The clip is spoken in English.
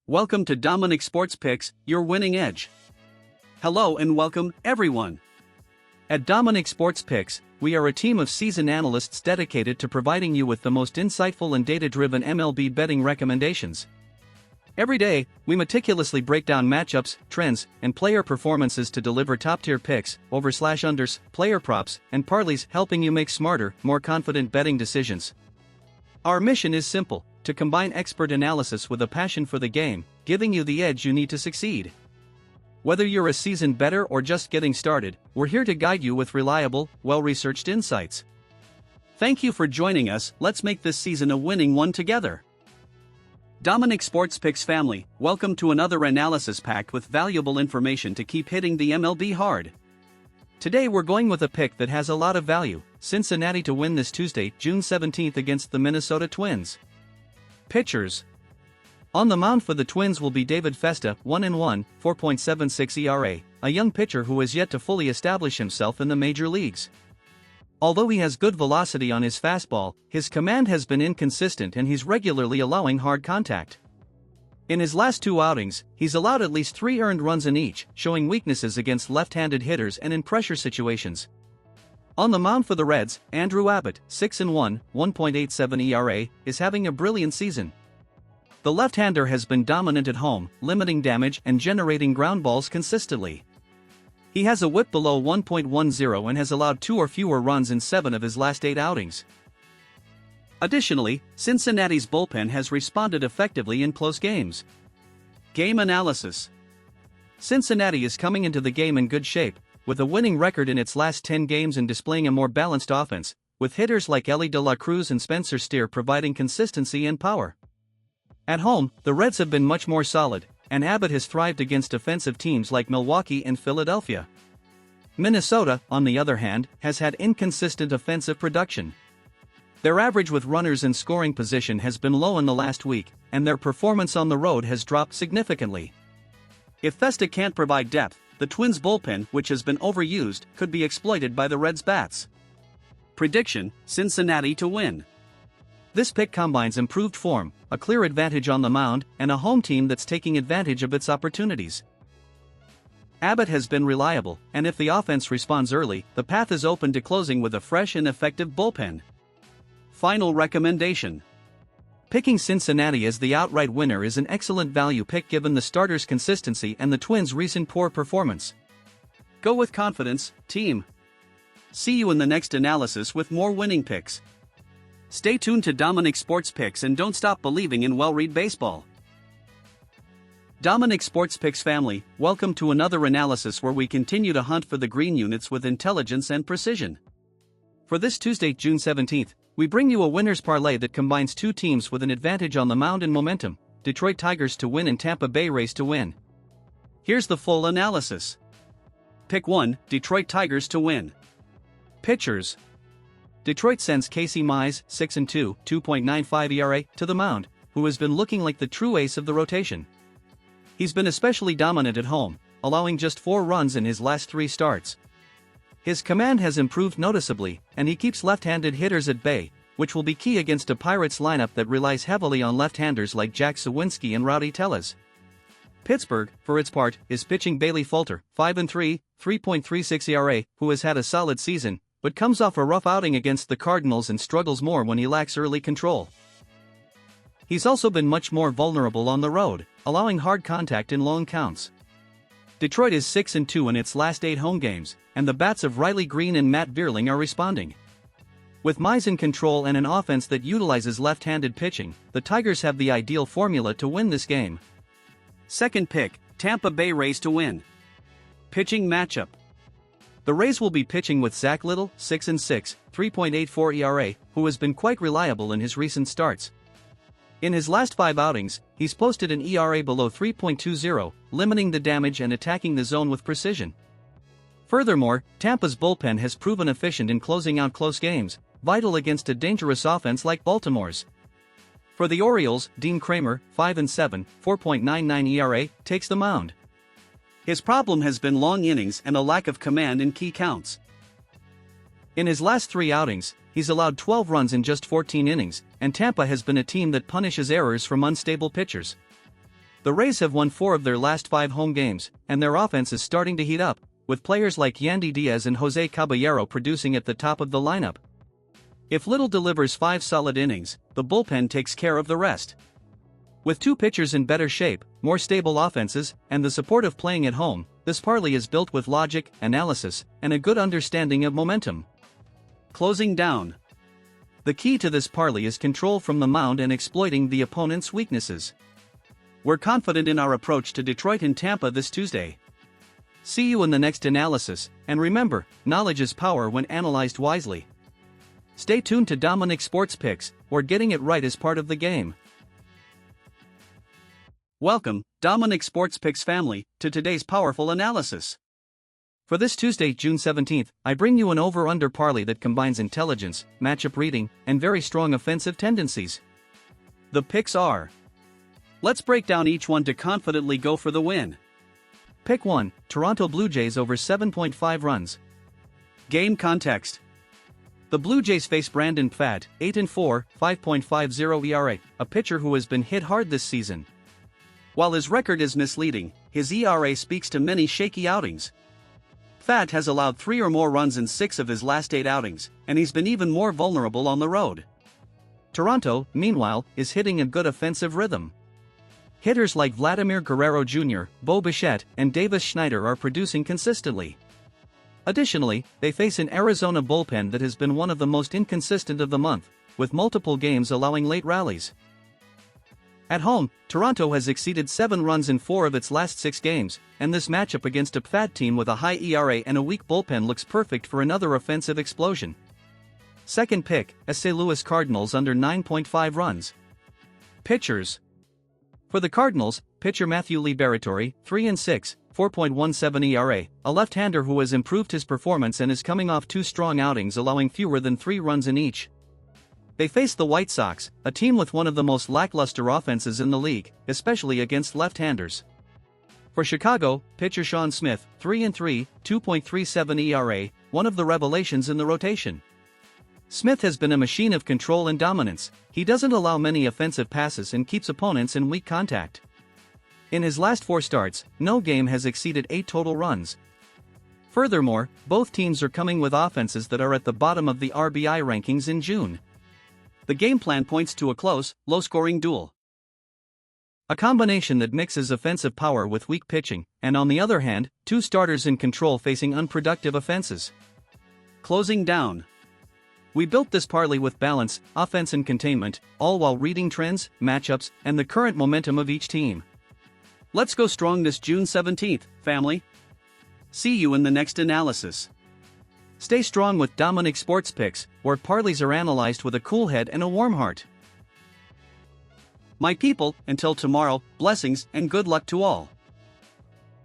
Welcome to Dominic Sports Picks, your winning edge. Hello and welcome, everyone. At Dominic Sports Picks, we are a team of seasoned analysts dedicated to providing you with the most insightful and data-driven MLB betting recommendations. Every day, we meticulously break down matchups, trends, and player performances to deliver top-tier picks, over/unders, player props, and parlays, helping you make smarter, more confident betting decisions. Our mission is simple: to combine expert analysis with a passion for the game, giving you the edge you need to succeed. Whether you're a seasoned bettor or just getting started, we're here to guide you with reliable, well-researched insights. Thank you for joining us. Let's make this season a winning one together. Dominic Sports Picks family, welcome to another analysis packed with valuable information to keep hitting the MLB hard. Today we're going with a pick that has a lot of value: Cincinnati to win this Tuesday, June 17th against the Minnesota Twins. Pitchers. On the mound for the Twins will be David Festa, 1-1, 4.76 ERA, a young pitcher who has yet to fully establish himself in the major leagues. Although he has good velocity on his fastball, his command has been inconsistent and he's regularly allowing hard contact. In his last two outings, he's allowed at least 3 earned runs in each, showing weaknesses against left-handed hitters and in pressure situations. On the mound for the Reds, Andrew Abbott, 6-1, 1.87 ERA, is having a brilliant season. The left-hander has been dominant at home, limiting damage and generating ground balls consistently. He has a whip below 1.10 and has allowed 2 or fewer runs in 7 of his last 8 outings. Additionally, Cincinnati's bullpen has responded effectively in close games. Game analysis. Cincinnati is coming into the game in good shape, with a winning record in its last 10 games and displaying a more balanced offense, with hitters like Elly De La Cruz and Spencer Steer providing consistency and power. At home, the Reds have been much more solid, and Abbott has thrived against offensive teams like Milwaukee and Philadelphia. Minnesota, on the other hand, has had inconsistent offensive production. Their average with runners in scoring position has been low in the last week, and their performance on the road has dropped significantly. If Festa can't provide depth, the Twins' bullpen, which has been overused, could be exploited by the Reds' bats. Prediction: Cincinnati to win. This pick combines improved form, a clear advantage on the mound, and a home team that's taking advantage of its opportunities. Abbott has been reliable, and if the offense responds early, the path is open to closing with a fresh and effective bullpen. Final recommendation. Picking Cincinnati as the outright winner is an excellent value pick given the starters' consistency and the Twins' recent poor performance. Go with confidence, team. See you in the next analysis with more winning picks. Stay tuned to Dominic Sports Picks and don't stop believing in well-read baseball. Dominic Sports Picks family, welcome to another analysis where we continue to hunt for the green units with intelligence and precision. For this Tuesday, June 17th, we bring you a winner's parlay that combines 2 teams with an advantage on the mound and momentum: Detroit Tigers to win and Tampa Bay Rays to win. Here's the full analysis. Pick 1, Detroit Tigers to win. Pitchers. Detroit sends Casey Mize, 6-2, 2.95 ERA, to the mound, who has been looking like the true ace of the rotation. He's been especially dominant at home, allowing just 4 runs in his last 3 starts. His command has improved noticeably, and he keeps left-handed hitters at bay, which will be key against a Pirates lineup that relies heavily on left-handers like Jack Suwinski and Rowdy Tellez. Pittsburgh, for its part, is pitching Bailey Falter, 5-3, 3.36 ERA, who has had a solid season, but comes off a rough outing against the Cardinals and struggles more when he lacks early control. He's also been much more vulnerable on the road, allowing hard contact in long counts. Detroit is 6-2 in its last 8 home games, and the bats of Riley Green and Matt Vierling are responding. With Mize in control and an offense that utilizes left-handed pitching, the Tigers have the ideal formula to win this game. Second pick, Tampa Bay Rays to win. Pitching matchup. The Rays will be pitching with Zach Littell, 6-6, 3.84 ERA, who has been quite reliable in his recent starts. In his last 5 outings, he's posted an ERA below 3.20, limiting the damage and attacking the zone with precision. Furthermore, Tampa's bullpen has proven efficient in closing out close games, vital against a dangerous offense like Baltimore's. For the Orioles, Dean Kramer, 5-7, 4.99 ERA, takes the mound. His problem has been long innings and a lack of command in key counts. In his last 3 outings, he's allowed 12 runs in just 14 innings, and Tampa has been a team that punishes errors from unstable pitchers. The Rays have won 4 of their last 5 home games, and their offense is starting to heat up, with players like Yandy Diaz and Jose Caballero producing at the top of the lineup. If Little delivers 5 solid innings, the bullpen takes care of the rest. With 2 pitchers in better shape, more stable offenses, and the support of playing at home, this parlay is built with logic, analysis, and a good understanding of momentum. Closing down. The key to this parlay is control from the mound and exploiting the opponent's weaknesses. We're confident in our approach to Detroit and Tampa this Tuesday. See you in the next analysis, and remember, knowledge is power when analyzed wisely. Stay tuned to Dominic Sports Picks, where getting it right is part of the game. Welcome, Dominic Sports Picks family, to today's powerful analysis. For this Tuesday, June 17th, I bring you an over-under parlay that combines intelligence, matchup reading, and very strong offensive tendencies. The picks are. Let's break down each one to confidently go for the win. Pick 1, Toronto Blue Jays over 7.5 runs. Game context. The Blue Jays face Brandon Pfaadt, 8-4, 5.50 ERA, a pitcher who has been hit hard this season. While his record is misleading, his ERA speaks to many shaky outings. Pfaadt has allowed 3 or more runs in 6 of his last 8 outings, and he's been even more vulnerable on the road. Toronto, meanwhile, is hitting a good offensive rhythm. Hitters like Vladimir Guerrero Jr., Bo Bichette, and Davis Schneider are producing consistently. Additionally, they face an Arizona bullpen that has been one of the most inconsistent of the month, with multiple games allowing late rallies. At home, Toronto has exceeded 7 runs in 4 of its last 6 games, and this matchup against a Pfaadt team with a high ERA and a weak bullpen looks perfect for another offensive explosion. Second pick, St. Louis Cardinals under 9.5 runs. Pitchers. For the Cardinals, pitcher Matthew Liberatore, 3-6, 4.17 ERA, a left-hander who has improved his performance and is coming off 2 strong outings allowing fewer than 3 runs in each. They face the White Sox, a team with one of the most lackluster offenses in the league, especially against left-handers. For Chicago, pitcher Sean Smith, 3-3, 2.37 ERA, one of the revelations in the rotation. Smith has been a machine of control and dominance. He doesn't allow many offensive passes and keeps opponents in weak contact. In his last 4 starts, no game has exceeded 8 total runs. Furthermore, both teams are coming with offenses that are at the bottom of the RBI rankings in June. The game plan points to a close, low-scoring duel. A combination that mixes offensive power with weak pitching, and on the other hand, 2 starters in control facing unproductive offenses. Closing down. We built this parlay with balance, offense and containment, all while reading trends, matchups, and the current momentum of each team. Let's go strong this June 17th, family. See you in the next analysis. Stay strong with Dominic Sports Picks, where parlays are analyzed with a cool head and a warm heart. My people, until tomorrow, blessings and good luck to all.